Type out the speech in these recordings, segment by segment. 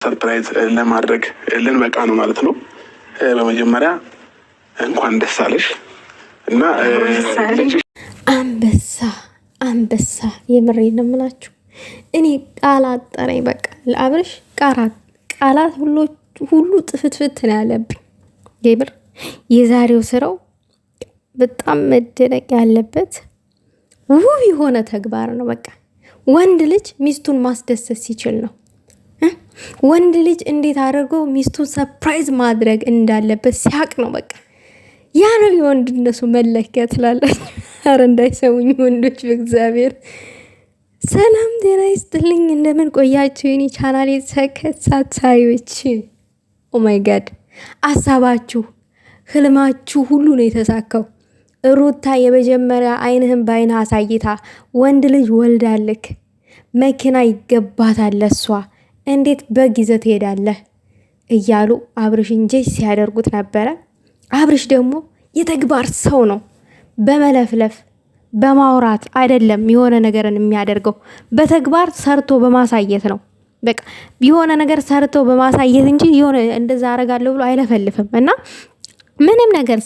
ሰርፕራይዝ ለማድረግ ልንበቃ ነው ማለት ነው። በመጀመሪያ እንኳን ደስ አለሽ እና አንበሳ የምሬን ነው የምላችሁ። እኔ ቃላት ጠረኝ በቃ ለአብርሽ ቃላት ሁሉ ጥፍትፍት ነው ያለብኝ። የምር የዛሬው ስራው በጣም መደነቅ ያለበት ውብ የሆነ ተግባር ነው። በቃ ወንድ ልጅ ሚስቱን ማስደሰት ሲችል ነው። ወንድ ልጅ እንዴት አድርጎ ሚስቱን ሰርፕራይዝ ማድረግ እንዳለበት ሲያቅ ነው። በቃ ያ ነው የወንድነቱ መለኪያ ትላላችሁ። ኧረ እንዳይሰሙኝ ወንዶች በእግዚአብሔር። ሰላም ጤና ይስጥልኝ። እንደምን ቆያችሁ የኔ ቻናሌ ተከታታዮች? ኦማይ ጋድ አሳባችሁ ህልማችሁ ሁሉ ነው የተሳካው። ሩታ የመጀመሪያ አይንህን በአይንህ አሳይታ ወንድ ልጅ ወልዳልክ መኪና ይገባታል ለሷ እንዴት በጊዜ ትሄዳለህ እያሉ አብርሽ እንጂ ሲያደርጉት ነበረ። አብርሽ ደግሞ የተግባር ሰው ነው። በመለፍለፍ በማውራት አይደለም የሆነ ነገርን የሚያደርገው፣ በተግባር ሰርቶ በማሳየት ነው። በቃ የሆነ ነገር ሰርቶ በማሳየት እንጂ የሆነ እንደዛ አረጋለሁ ብሎ አይለፈልፍም። እና ምንም ነገር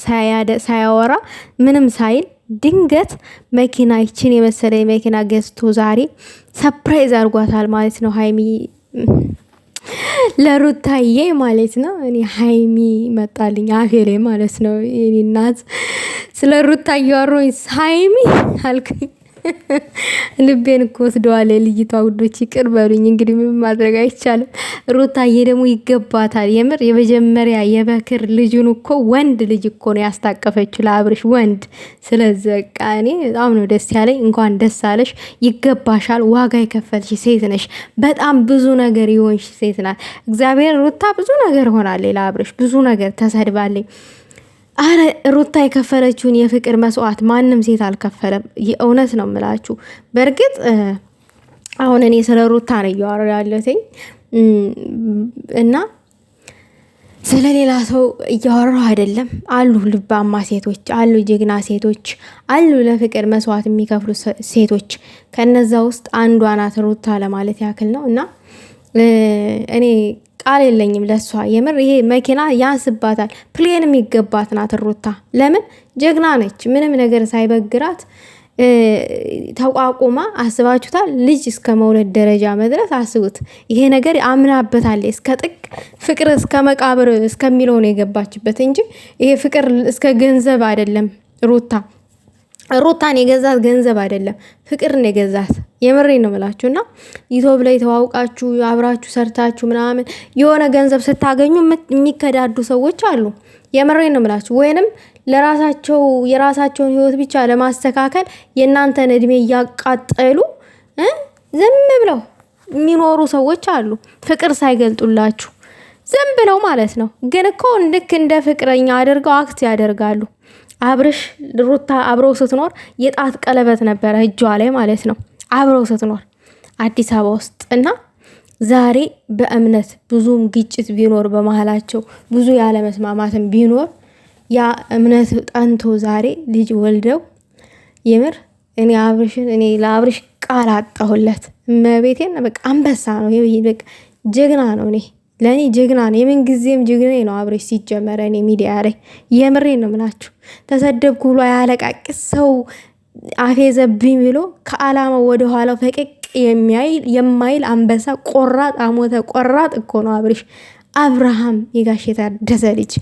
ሳያወራ ምንም ሳይል ድንገት መኪና ይችን የመሰለ መኪና ገዝቶ ዛሬ ሰርፕራይዝ አድርጓታል ማለት ነው። ሃይሚ ለሩታዬ ማለት ነው። እኔ ሃይሚ መጣልኝ አፌ ላይ ማለት ነው። የኔ እናት ስለ ሩታዬ አሮኝ ሃይሚ አልኩኝ። ልቤን እኮ ወስደዋል ልጅቷ። ውዶች ይቅር በሉኝ እንግዲህ ምን ማድረግ አይቻልም። ሩታዬ ደግሞ ይገባታል። የምር የመጀመሪያ የበክር ልጁን እኮ ወንድ ልጅ እኮ ነው ያስታቀፈችው ለአብርሽ ወንድ። ስለዚህ በቃ እኔ በጣም ነው ደስ ያለኝ። እንኳን ደስ አለሽ፣ ይገባሻል። ዋጋ የከፈልሽ ሴት ነሽ። በጣም ብዙ ነገር የሆንሽ ሴት ናት። እግዚአብሔር ሩታ ብዙ ነገር ሆናለች ለአብርሽ፣ ብዙ ነገር ተሰድባለች። አረ ሩታ የከፈለችውን የፍቅር መስዋዕት ማንም ሴት አልከፈለም። የእውነት ነው የምላችሁ። በእርግጥ አሁን እኔ ስለ ሩታ ነው እያወራሁ ያለሁት እና ስለ ሌላ ሰው እያወራሁ አይደለም። አሉ ልባማ ሴቶች፣ አሉ ጀግና ሴቶች፣ አሉ ለፍቅር መስዋዕት የሚከፍሉ ሴቶች። ከነዛ ውስጥ አንዷ ናት ሩታ ለማለት ያክል ነው። እና እኔ ቃል የለኝም ለሷ። የምር ይሄ መኪና ያንስባታል። ፕሌን የሚገባት ናት ሩታ። ለምን ጀግና ነች። ምንም ነገር ሳይበግራት ተቋቁማ፣ አስባችሁታል? ልጅ እስከ መውለድ ደረጃ መድረስ አስቡት። ይሄ ነገር አምናበታለች እስከ ጥቅ። ፍቅር እስከ መቃብር እስከሚለው ነው የገባችበት እንጂ ይሄ ፍቅር እስከ ገንዘብ አይደለም። ሩታን የገዛት ገንዘብ አይደለም፣ ፍቅርን የገዛት። የምሬ ነው የምላችሁ። እና ዩቲዩብ ላይ ተዋውቃችሁ አብራችሁ ሰርታችሁ ምናምን የሆነ ገንዘብ ስታገኙ የሚከዳዱ ሰዎች አሉ። የምሬ ነው የምላችሁ። ወይንም ለራሳቸው የራሳቸውን ህይወት ብቻ ለማስተካከል የእናንተን እድሜ እያቃጠሉ ዝም ብለው የሚኖሩ ሰዎች አሉ። ፍቅር ሳይገልጡላችሁ ዝም ብለው ማለት ነው። ግን እኮ ልክ እንደ ፍቅረኛ አድርገው አክት ያደርጋሉ። አብርሽ ሩታ አብረው ስትኖር የጣት ቀለበት ነበረ እጇ ላይ ማለት ነው። አብረው ስትኖር አዲስ አበባ ውስጥ እና ዛሬ በእምነት ብዙም ግጭት ቢኖር በመሃላቸው ብዙ ያለመስማማትም ቢኖር ያ እምነት ጠንቶ ዛሬ ልጅ ወልደው የምር እኔ ለአብርሽ ቃል አጣሁለት። መቤቴን በቃ አንበሳ ነው። በቃ ጀግና ነው። ለእኔ ጀግና ነው። የምን ጊዜም ጀግና ነው አብርሽ። ሲጀመረ እኔ ሚዲያ ላይ የምሬን ነው ምላችሁ። ተሰደብኩ ብሎ ያለቃቅስ ሰው አፌዘብኝ ብሎ ከዓላማው ወደ ኋላው ፈቀቅ የማይል አንበሳ፣ ቆራጥ አሞተ ቆራጥ እኮ ነው አብርሽ። አብርሃም የጋሽ የታደሰ ልጅ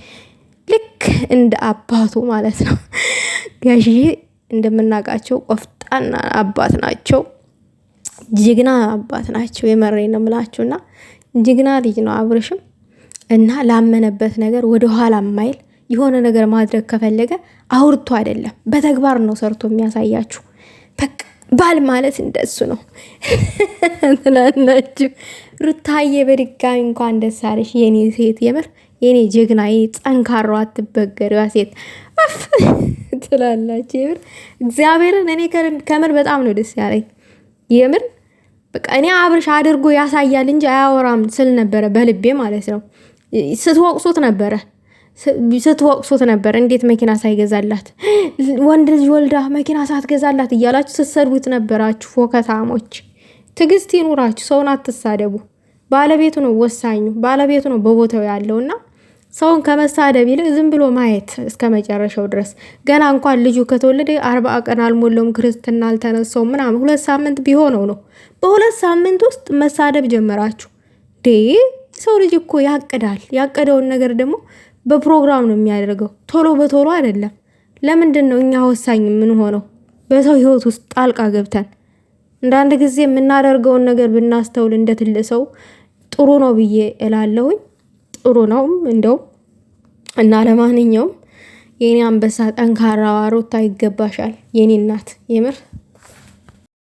ልክ እንደ አባቱ ማለት ነው። ጋሽዬ እንደምናውቃቸው ቆፍጣና አባት ናቸው፣ ጀግና አባት ናቸው። የመሬን ነው ምላችሁና ጀግና ልጅ ነው አብርሽም። እና ላመነበት ነገር ወደ ኋላ ማይል የሆነ ነገር ማድረግ ከፈለገ አውርቶ አይደለም በተግባር ነው ሰርቶ የሚያሳያችሁ። በቃ ባል ማለት እንደሱ ነው ትላላችሁ። ሩታዬ በድጋሚ እንኳን ደስ አለሽ የኔ ሴት፣ የምር የኔ ጀግና፣ የኔ ጠንካራዋ አትበገሪዋ ሴት ትላላችሁ። የምር እግዚአብሔርን እኔ ከምር በጣም ነው ደስ ያለኝ የምር። በቃ እኔ አብርሽ አድርጎ ያሳያል እንጂ አያወራም ስል ነበረ በልቤ ማለት ነው። ስትወቅሱት ነበር። እንዴት መኪና ሳይገዛላት ወንድ ልጅ ወልዳ መኪና ሳትገዛላት እያላችሁ ስትሰድቡት ነበራችሁ ፎከታሞች። ትዕግስት ይኑራችሁ፣ ሰውን አትሳደቡ። ባለቤቱ ነው ወሳኙ፣ ባለቤቱ ነው በቦታው ያለውና ሰውን ከመሳደብ ይልቅ ዝም ብሎ ማየት እስከ መጨረሻው ድረስ። ገና እንኳን ልጁ ከተወለደ 40 ቀን አልሞላውም፣ ክርስትና አልተነሳውም ምናምን 2 ሳምንት ቢሆነው ነው። በ2 ሳምንት ውስጥ መሳደብ ጀመራችሁ። ሰው ልጅ እኮ ያቅዳል። ያቀደውን ነገር ደግሞ በፕሮግራም ነው የሚያደርገው፣ ቶሎ በቶሎ አይደለም። ለምንድን ነው እኛ ወሳኝ ምን ሆነው በሰው ህይወት ውስጥ ጣልቃ ገብተን? አንዳንድ ጊዜ የምናደርገውን ነገር ብናስተውል እንደ ትልቅ ሰው ጥሩ ነው ብዬ እላለሁኝ። ጥሩ ነው እንደውም። እና ለማንኛውም የኔ አንበሳ ጠንካራዋ ሩታ ይገባሻል የኔ እናት የምር